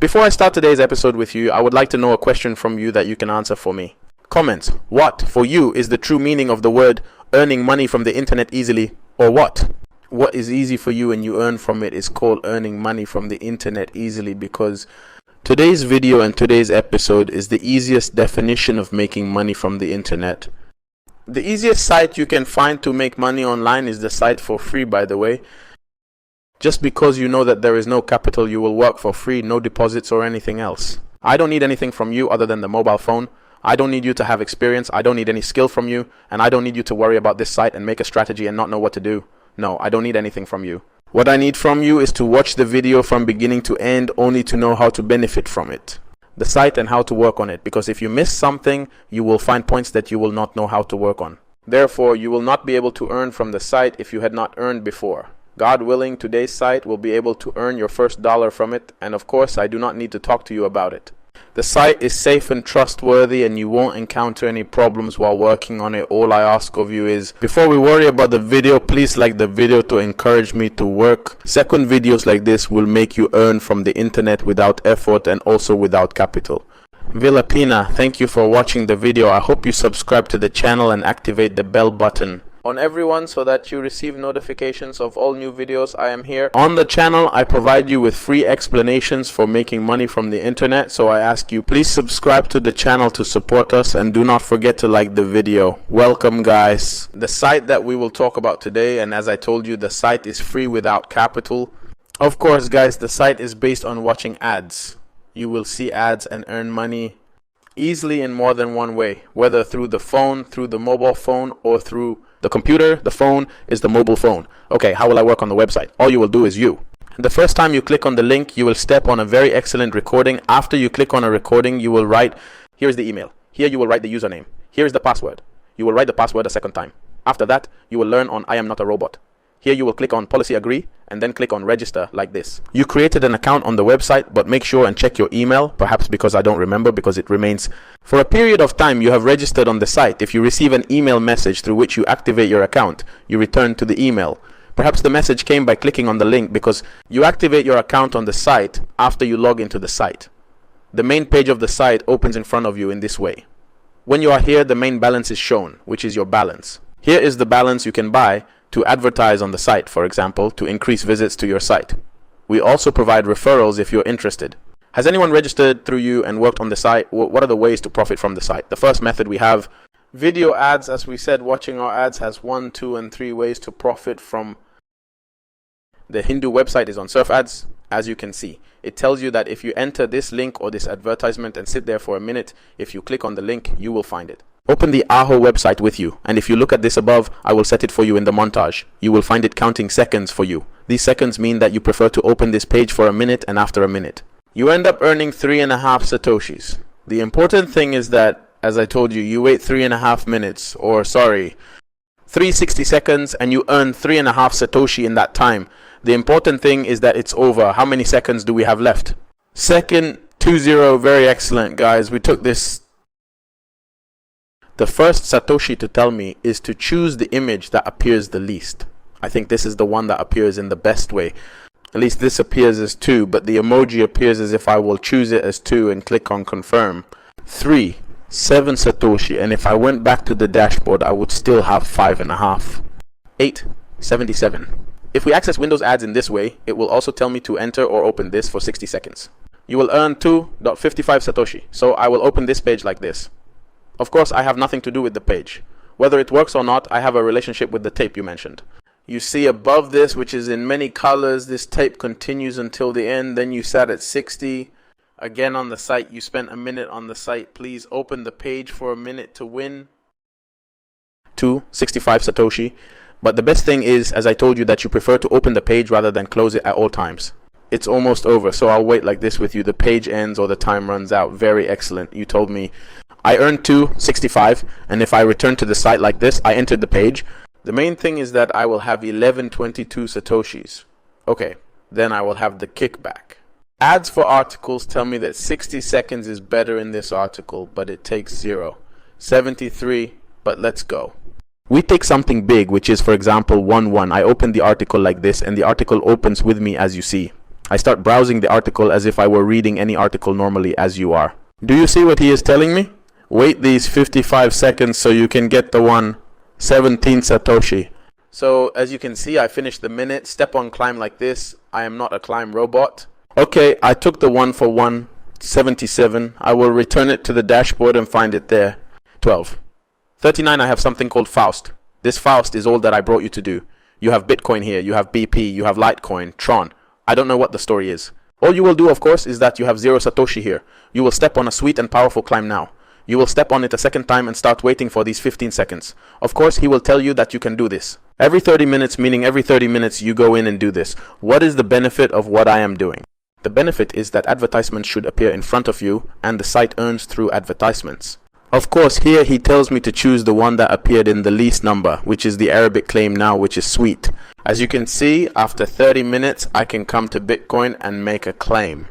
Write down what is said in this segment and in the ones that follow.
Before I start today's episode with you, I would like to know a question from you that you can answer for me. Comment, what for you is the true meaning of the word earning money from the internet easily, or what? What is easy for you and you earn from it is called earning money from the internet easily, because today's video and today's episode is the easiest definition of making money from the internet. The easiest site you can find to make money online is the site for free, by the way. Just because you know that there is no capital, you will work for free, no deposits or anything else. I don't need anything from you other than the mobile phone. I don't need you to have experience. I don't need any skill from you. And I don't need you to worry about this site and make a strategy and not know what to do. No, I don't need anything from you. What I need from you is to watch the video from beginning to end, only to know how to benefit from it. The site and how to work on it. Because if you miss something, you will find points that you will not know how to work on. Therefore, you will not be able to earn from the site if you had not earned before. God willing, today's site will be able to earn your first dollar from it, and of course I do not need to talk to you about it. The site is safe and trustworthy and you won't encounter any problems while working on it. All I ask of you is, before we worry about the video, please like the video to encourage me to work. Second videos like this will make you earn from the internet without effort and also without capital. Villa Pina, thank you for watching the video. I hope you subscribe to the channel and activate the bell button on everyone so that you receive notifications of all new videos. I am here on the channel. I provide you with free explanations for making money from the internet, so I ask you, please subscribe to the channel to support us and do not forget to like the video. Welcome guys. The site that we will talk about today, and as I told you, the site is free without capital. Of course guys, the site is based on watching ads. You will see ads and earn money easily in more than one way, whether through the phone, through the mobile phone, or through the computer. The phone is the mobile phone. Okay, how will I work on the website? All you will do is the first time you click on the link, you will step on a very excellent recording. After you click on a recording, you will write, here's the email. Here you will write the username. Here's the password. You will write the password a second time. After that, you will learn on I am not a robot. Here you will click on policy agree and then click on register like this. You created an account on the website, but make sure and check your email, perhaps because I don't remember, because it remains. For a period of time you have registered on the site. If you receive an email message through which you activate your account, you return to the email. Perhaps the message came by clicking on the link, because you activate your account on the site after you log into the site. The main page of the site opens in front of you in this way. When you are here, the main balance is shown, which is your balance. Here is the balance you can buy to advertise on the site, for example, to increase visits to your site. We also provide referrals if you're interested. Has anyone registered through you and worked on the site? What are the ways to profit from the site? The first method, we have video ads. As we said, watching our ads has 1, 2, and 3 ways to profit from. The Hindu website is on Surf Ads. As you can see, it tells you that if you enter this link or this advertisement and sit there for a minute, if you click on the link, you will find it. Open the Aho website with you, and if you look at this above, I will set it for you in the montage. You will find it counting seconds for you. These seconds mean that you prefer to open this page for a minute, and after a minute, you end up earning 3.5 satoshis. The important thing is that, as I told you, you wait 3.5 minutes, or sorry, 360 seconds, and you earn 3.5 satoshi in that time. The important thing is that it's over. How many seconds do we have left? Second, 20, very excellent guys. We took this. The first satoshi to tell me is to choose the image that appears the least. I think this is the one that appears in the best way. At least this appears as 2, but the emoji appears as if I will choose it as 2 and click on confirm. 3, 7 satoshi, and if I went back to the dashboard, I would still have 5.5. 8, 77. If we access Windows ads in this way, it will also tell me to enter or open this for 60 seconds. You will earn 2.55 satoshi. So I will open this page like this. Of course, I have nothing to do with the page. Whether it works or not, I have a relationship with the tape you mentioned. You see above this, which is in many colors, this tape continues until the end. Then you sat at 60. Again on the site, you spent a minute on the site. Please open the page for a minute to win 265 satoshi. But the best thing is, as I told you, that you prefer to open the page rather than close it at all times. It's almost over, so I'll wait like this with you. The page ends or the time runs out. Very excellent. You told me I earned 265, and if I return to the site like this, I entered the page. The main thing is that I will have 1122 satoshis. Okay, then I will have the kickback. Ads for articles tell me that 60 seconds is better in this article, but it takes 0. 73, but let's go. We take something big, which is, for example, 1-1. I open the article like this, and the article opens with me, as you see. I start browsing the article as if I were reading any article normally as you are. Do you see what he is telling me? Wait these 55 seconds so you can get the 17 Satoshi. So as you can see, I finished the minute. Step on climb like this. I am not a climb robot. Okay, I took the 1 for 177. I will return it to the dashboard and find it there. 12. 39, I have something called Faust. This Faust is all that I brought you to do. You have Bitcoin here, you have BP, you have Litecoin, Tron. I don't know what the story is. All you will do, of course, is that you have 0 Satoshi here. You will step on a sweet and powerful climb now. You will step on it a second time and start waiting for these 15 seconds. Of course, he will tell you that you can do this. Every 30 minutes, meaning every 30 minutes you go in and do this. What is the benefit of what I am doing? The benefit is that advertisements should appear in front of you and the site earns through advertisements. Of course, here he tells me to choose the one that appeared in the least number, which is the Arabic claim now, which is sweet. As you can see, after 30 minutes, I can come to Bitcoin and make a claim.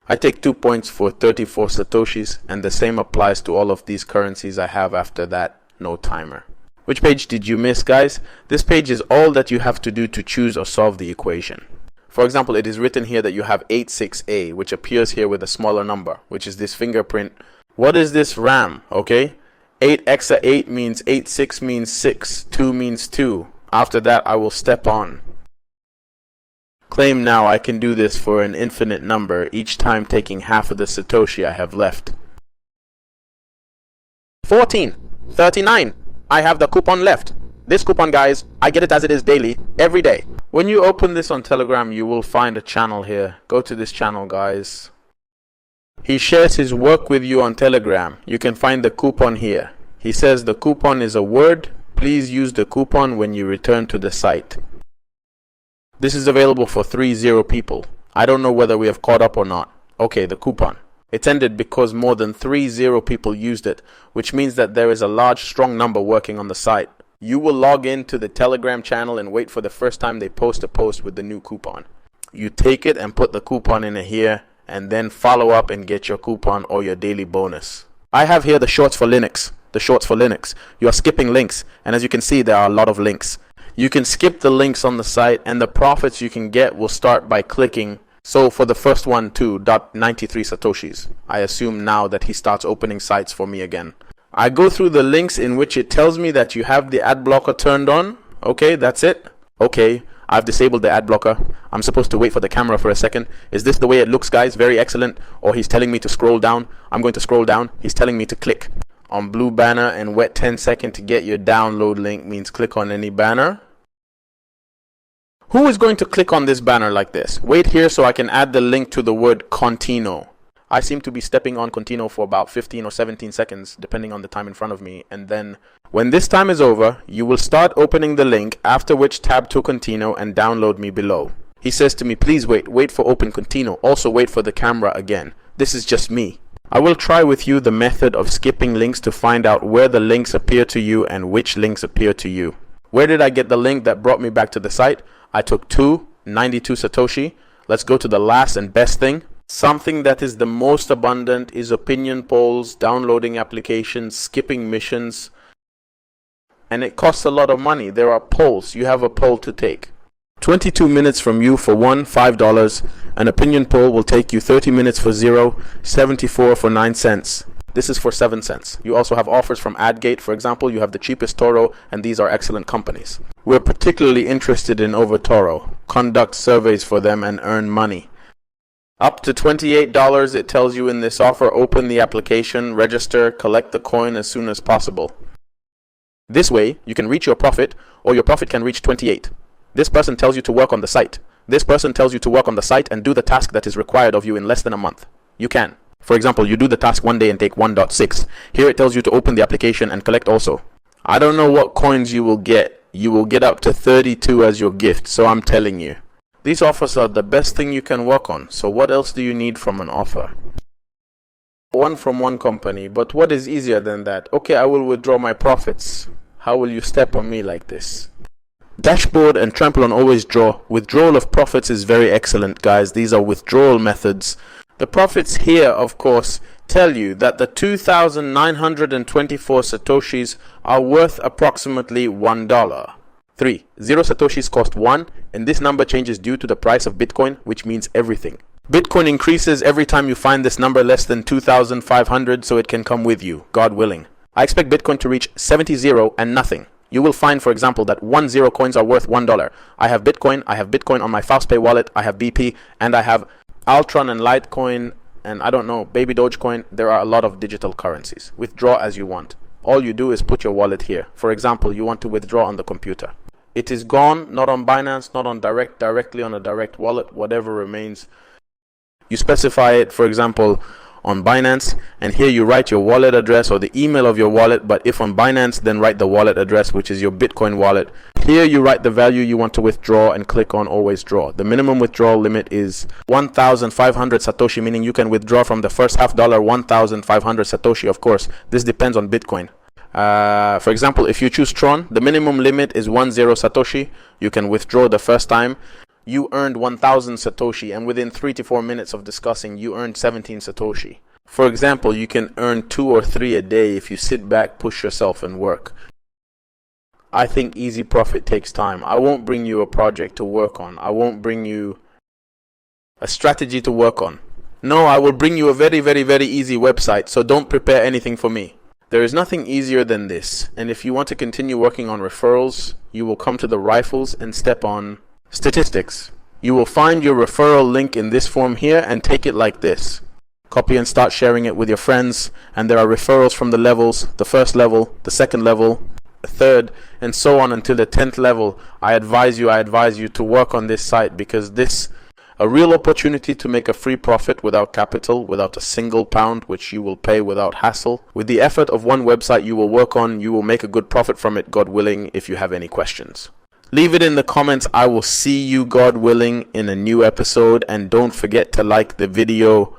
I take 2 points for 34 Satoshis, and the same applies to all of these currencies I have after that, no timer. Which page did you miss, guys? This page is all that you have to do to choose or solve the equation. For example, it is written here that you have 86A, which appears here with a smaller number, which is this fingerprint. What is this RAM? Okay, 8 exa 8 means 8, 6 means 6, 2 means 2. After that, I will step on. Claim now. I can do this for an infinite number, each time taking half of the Satoshi I have left. 14, 39. I have the coupon left. This coupon, guys, I get it as it is daily, every day. When you open this on Telegram, you will find a channel here. Go to this channel, guys. He shares his work with you on Telegram. You can find the coupon here. He says the coupon is a word. Please use the coupon when you return to the site. This is available for 30 people. I don't know whether we have caught up or not. Okay, the coupon. It's ended because more than 30 people used it, which means that there is a large, strong number working on the site. You will log into the Telegram channel and wait for the first time they post a post with the new coupon. You take it and put the coupon in here, and then follow up and get your coupon or your daily bonus. I have here the shorts for Linux. The shorts for Linux. You are skipping links, and as you can see, there are a lot of links. You can skip the links on the site, and the profits you can get will start by clicking. So for the first one, 2.93 Satoshis. I assume now that he starts opening sites for me again. I go through the links in which it tells me that you have the ad blocker turned on. Okay, that's it. Okay, I've disabled the ad blocker. I'm supposed to wait for the camera for a second. Is this the way it looks, guys? Very excellent. Or he's telling me to scroll down. I'm going to scroll down. He's telling me to click on blue banner and wait 10 seconds to get your download link means click on any banner. Who is going to click on this banner like this? Wait here so I can add the link to the word Contino. I seem to be stepping on Contino for about 15 or 17 seconds, depending on the time in front of me. And then, when this time is over, you will start opening the link, after which tab to Contino and download me below. He says to me, please wait for open Contino. Also wait for the camera again. This is just me. I will try with you the method of skipping links to find out where the links appear to you and which links appear to you. Where did I get the link that brought me back to the site? I took 92 Satoshi. Let's go to the last and best thing. Something that is the most abundant is opinion polls, downloading applications, skipping missions. And it costs a lot of money. There are polls. You have a poll to take. 22 minutes from you for $5. An opinion poll will take you 30 minutes for 0, 74 for 9 cents. This is for 7 cents. You also have offers from AdGate. For example, you have the cheapest Toro, and these are excellent companies. We're particularly interested in Overtoro. Conduct surveys for them and earn money. Up to $28, it tells you in this offer, open the application, register, collect the coin as soon as possible. This way, you can reach your profit, or your profit can reach 28. This person tells you to work on the site. This person tells you to work on the site and do the task that is required of you in less than a month. You can. For example, you do the task one day and take 1.6. Here it tells you to open the application and collect also. I don't know what coins you will get. You will get up to 32 as your gift, so I'm telling you. These offers are the best thing you can work on, so what else do you need from an offer? One from one company, but what is easier than that? Okay, I will withdraw my profits. How will you step on me like this? Dashboard and trample on always draw. Withdrawal of profits is very excellent, guys. These are withdrawal methods. The profits here, of course, tell you that the 2,924 Satoshis are worth approximately $1. 3. 0 Satoshis cost 1, and this number changes due to the price of Bitcoin, which means everything. Bitcoin increases every time you find this number less than 2,500, so it can come with you, God willing. I expect Bitcoin to reach 70 0 and nothing. You will find, for example, that 1 0 coins are worth $1. I have Bitcoin on my FastPay wallet, I have BP, and I have Altron and Litecoin, and I don't know, Baby Dogecoin. There are a lot of digital currencies. Withdraw as you want. All you do is put your wallet here. For example, you want to withdraw on the computer. It is gone, not on Binance, not on directly on a direct wallet, whatever remains. You specify it, for example, on Binance, and here you write your wallet address or the email of your wallet, but if on Binance, then write the wallet address, which is your Bitcoin wallet. Here you write the value you want to withdraw and click on always draw. The minimum withdrawal limit is 1,500 Satoshi, meaning you can withdraw from the first $1 1,500 Satoshi. Of course, this depends on Bitcoin. For example, if you choose Tron, the minimum limit is 10 Satoshi. You can withdraw the first time. You earned 1,000 Satoshi, and within 3 to 4 minutes of discussing, you earned 17 Satoshi. For example, you can earn 2 or 3 a day if you sit back, push yourself, and work. I think easy profit takes time. I won't bring you a project to work on. I won't bring you a strategy to work on. No, I will bring you a very, very, very easy website, so don't prepare anything for me. There is nothing easier than this, and if you want to continue working on referrals, you will come to the rifles and step on statistics. You will find your referral link in this form here and take it like this. Copy and start sharing it with your friends, and there are referrals from the levels, the first level, the second level, the third, and so on until the 10th level. I advise you to work on this site, because this a real opportunity to make a free profit without capital, without a single pound, which you will pay without hassle. With the effort of one website you will work on, you will make a good profit from it, God willing. If you have any questions, leave it in the comments. I will see you, God willing, in a new episode, and don't forget to like the video.